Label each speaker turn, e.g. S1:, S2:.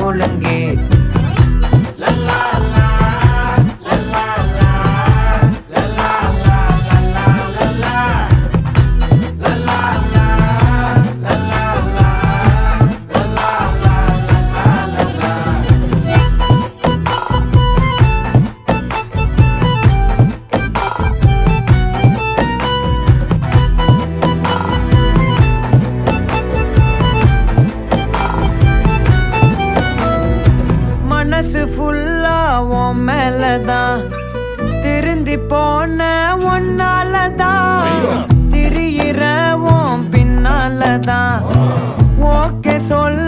S1: முழங்கே மனசு ஃபுல்லா உன் மேலதான் திருந்தி போன ஒன்னாலதான் திரியிற உன் பின்னாலதான் ஓகே சொல்ல